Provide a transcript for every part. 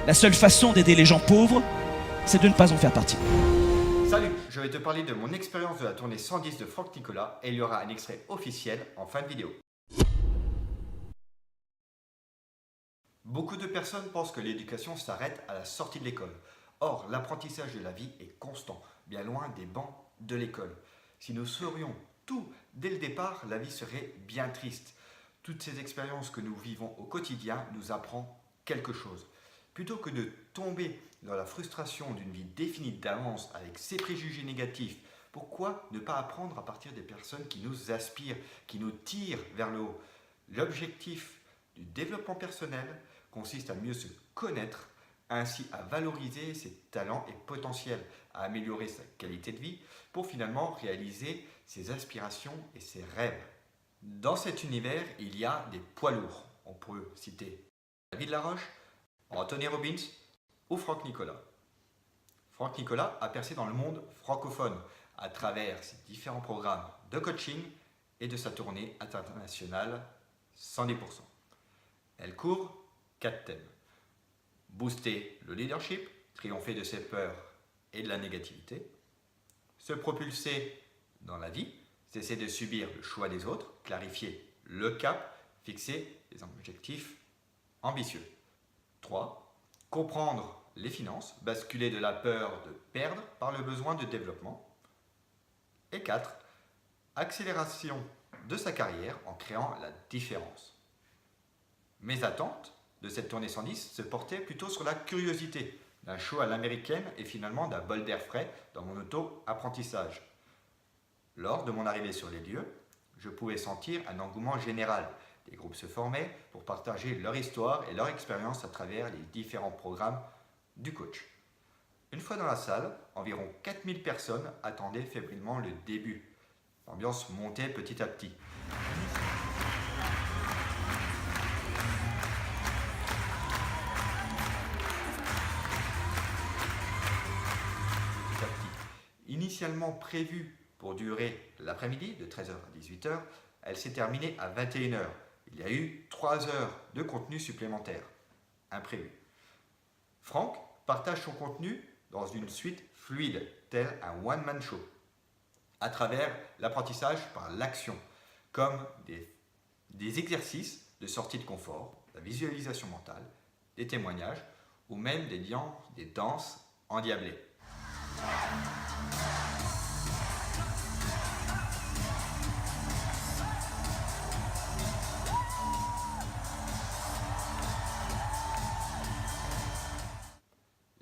La seule façon d'aider les gens pauvres, c'est de ne pas en faire partie. Salut, je vais te parler de mon expérience de la tournée 110 de Franck Nicolas et il y aura un extrait officiel en fin de vidéo. Beaucoup de personnes pensent que l'éducation s'arrête à la sortie de l'école. Or, l'apprentissage de la vie est constant, bien loin des bancs de l'école. Si nous saurions tout dès le départ, la vie serait bien triste. Toutes ces expériences que nous vivons au quotidien nous apprennent quelque chose. Plutôt que de tomber dans la frustration d'une vie définie d'avance avec ses préjugés négatifs, pourquoi ne pas apprendre à partir des personnes qui nous aspirent, qui nous tirent vers le haut? L'objectif du développement personnel consiste à mieux se connaître, ainsi à valoriser ses talents et potentiels, à améliorer sa qualité de vie pour finalement réaliser ses aspirations et ses rêves. Dans cet univers, il y a des poids lourds. On peut citer David Laroche, Anthony Robbins ou Franck Nicolas. Franck Nicolas a percé dans le monde francophone à travers ses différents programmes de coaching et de sa tournée internationale 110%. Elle couvre 4 thèmes. Booster le leadership, triompher de ses peurs et de la négativité, se propulser dans la vie, cesser de subir le choix des autres, clarifier le cap, fixer des objectifs ambitieux. 3. Comprendre les finances, basculer de la peur de perdre par le besoin de développement. Et 4. Accélération de sa carrière en créant la différence. Mes attentes de cette tournée 110 se portaient plutôt sur la curiosité, d'un show à l'américaine et finalement d'un bol d'air frais dans mon auto-apprentissage. Lors de mon arrivée sur les lieux, je pouvais sentir un engouement général. Des groupes se formaient pour partager leur histoire et leur expérience à travers les différents programmes du coach. Une fois dans la salle, environ 4000 personnes attendaient fébrilement le début. L'ambiance montait petit à petit. Initialement prévue pour durer l'après-midi de 13h à 18h, elle s'est terminée à 21h. Il y a eu 3 heures de contenu supplémentaire, imprévu. Franck partage son contenu dans une suite fluide, tel un one-man show, à travers l'apprentissage par l'action, comme des exercices de sortie de confort, la visualisation mentale, des témoignages ou même des danses endiablées.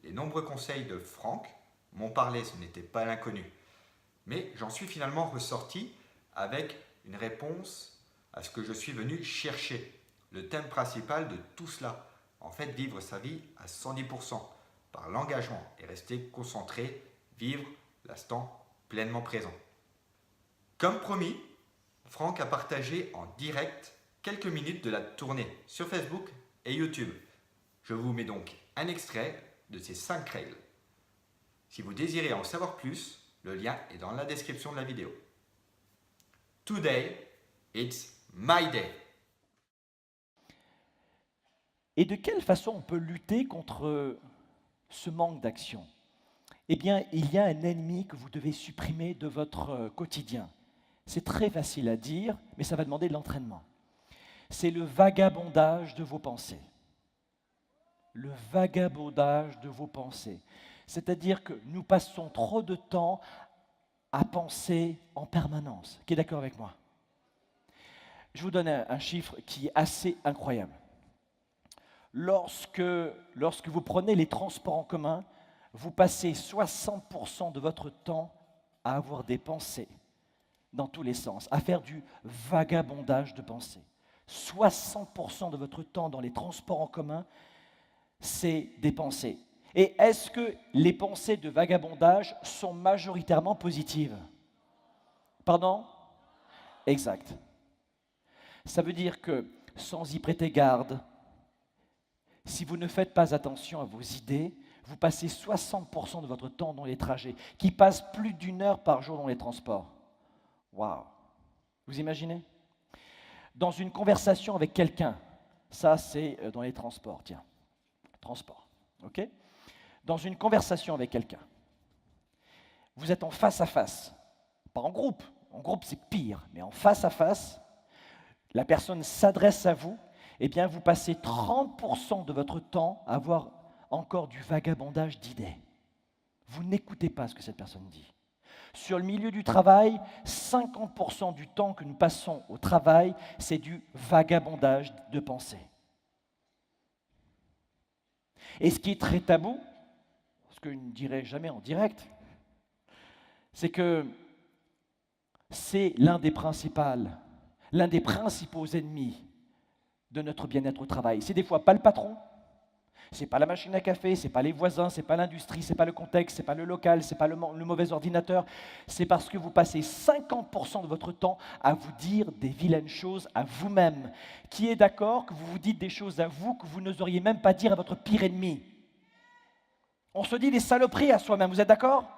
Les nombreux conseils de Franck m'ont parlé, ce n'était pas l'inconnu. Mais j'en suis finalement ressorti avec une réponse à ce que je suis venu chercher. Le thème principal de tout cela, en fait, vivre sa vie à 110%, par l'engagement et rester concentré, vivre l'instant pleinement présent. Comme promis, Franck a partagé en direct quelques minutes de la tournée sur Facebook et YouTube. Je vous mets donc un extrait de ces 5 règles. Si vous désirez en savoir plus, le lien est dans la description de la vidéo. Today, it's my day. Et de quelle façon on peut lutter contre ce manque d'action? Eh bien, il y a un ennemi que vous devez supprimer de votre quotidien. C'est très facile à dire, mais ça va demander de l'entraînement. C'est le vagabondage de vos pensées. Le vagabondage de vos pensées. C'est-à-dire que nous passons trop de temps à penser en permanence. Qui est d'accord avec moi? Je vous donne un chiffre qui est assez incroyable. Lorsque vous prenez les transports en commun, vous passez 60% de votre temps à avoir des pensées dans tous les sens, à faire du vagabondage de pensées. 60% de votre temps dans les transports en commun, c'est des pensées. Et est-ce que les pensées de vagabondage sont majoritairement positives? Pardon? Exact. Ça veut dire que, sans y prêter garde, si vous ne faites pas attention à vos idées, vous passez 60% de votre temps dans les trajets, qui passent plus d'1 heure par jour dans les transports. Waouh! Vous imaginez? Dans une conversation avec quelqu'un, ça c'est dans les transports, tiens. Transport. ok? Dans une conversation avec quelqu'un, vous êtes en face à face, pas en groupe. En groupe, c'est pire, mais en face à face, la personne s'adresse à vous, eh bien, vous passez 30% de votre temps à avoir encore du vagabondage d'idées. Vous n'écoutez pas ce que cette personne dit. Sur le milieu du travail, 50% du temps que nous passons au travail, c'est du vagabondage de pensée. Et ce qui est très tabou, ce que je ne dirai jamais en direct, c'est que c'est l'un des principaux ennemis de notre bien-être au travail. C'est des fois pas le patron, c'est pas la machine à café, c'est pas les voisins, c'est pas l'industrie, c'est pas le contexte, c'est pas le local, c'est pas le mauvais ordinateur. C'est parce que vous passez 50% de votre temps à vous dire des vilaines choses à vous-même. Qui est d'accord que vous vous dites des choses à vous que vous n'oseriez même pas dire à votre pire ennemi? On se dit des saloperies à soi-même, vous êtes d'accord?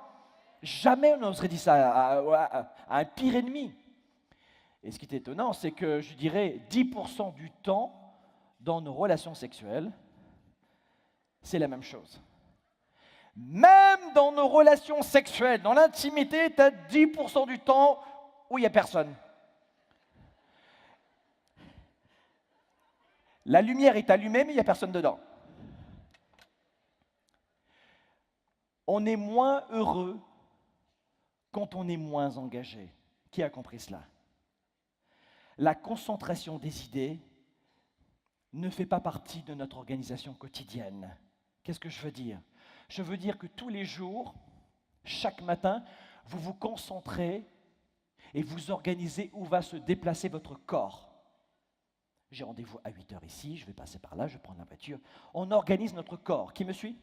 Jamais on n'oserait dire ça à un pire ennemi. Et ce qui est étonnant, c'est que je dirais 10% du temps dans nos relations sexuelles, c'est la même chose. Même dans nos relations sexuelles, dans l'intimité, tu as 10% du temps où il n'y a personne. La lumière est allumée, mais il n'y a personne dedans. On est moins heureux quand on est moins engagé. Qui a compris cela? La concentration des idées ne fait pas partie de notre organisation quotidienne. Qu'est-ce que je veux dire? Je veux dire que tous les jours, chaque matin, vous vous concentrez et vous organisez où va se déplacer votre corps. J'ai rendez-vous à 8h ici, je vais passer par là, je vais prendre la voiture. On organise notre corps. Qui me suit?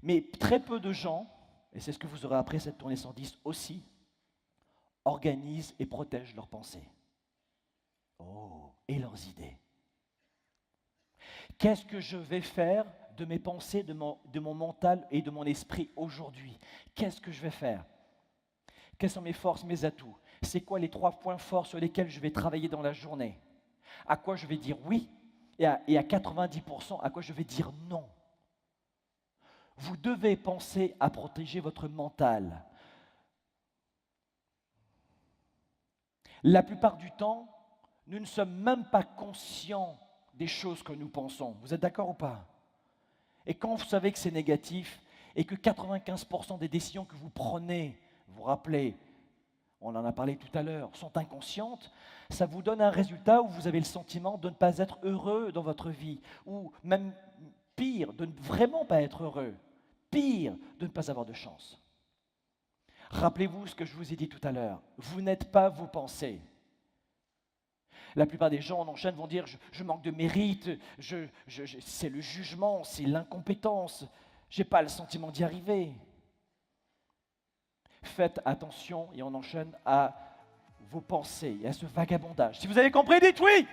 Mais très peu de gens, et c'est ce que vous aurez après cette tournée 110 aussi, organisent et protègent leurs pensées. Oh, et leurs idées. Qu'est-ce que je vais faire de mes pensées, de mon mental et de mon esprit aujourd'hui? Qu'est-ce que je vais faire? Quelles sont mes forces, mes atouts? C'est quoi les 3 points forts sur lesquels je vais travailler dans la journée? À quoi je vais dire oui et à 90% à quoi je vais dire non? Vous devez penser à protéger votre mental. La plupart du temps, nous ne sommes même pas conscients des choses que nous pensons. Vous êtes d'accord ou pas? Et quand vous savez que c'est négatif et que 95% des décisions que vous prenez, vous vous rappelez, on en a parlé tout à l'heure, sont inconscientes, ça vous donne un résultat où vous avez le sentiment de ne pas être heureux dans votre vie, ou même pire, de ne vraiment pas être heureux, pire, de ne pas avoir de chance. Rappelez-vous ce que je vous ai dit tout à l'heure, vous n'êtes pas vos pensées. La plupart des gens en enchaîne vont dire je manque de mérite, c'est le jugement, c'est l'incompétence, je n'ai pas le sentiment d'y arriver. Faites attention et on enchaîne à vos pensées et à ce vagabondage. Si vous avez compris, dites oui!